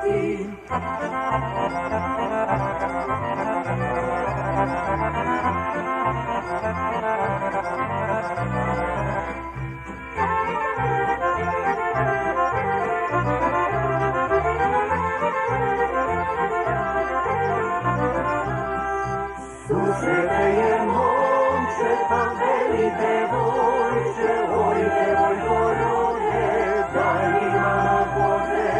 ti. Susrete momče, pa veli devojče, oj devojko rode, daj mi malo vode.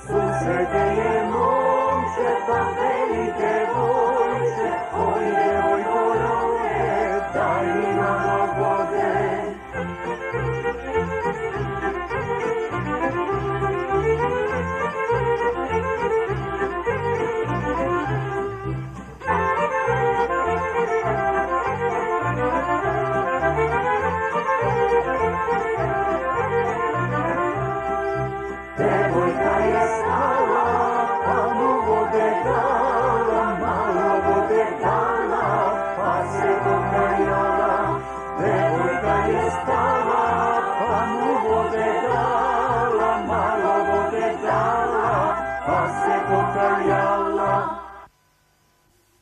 Susrete momče, pa veli devojče, oj devojko rode, daj mi malo vode. Devojka je stala, pa mu vode dala, malo vode dala, pa se dokajala. Devojka je stala, pa mu vode dala.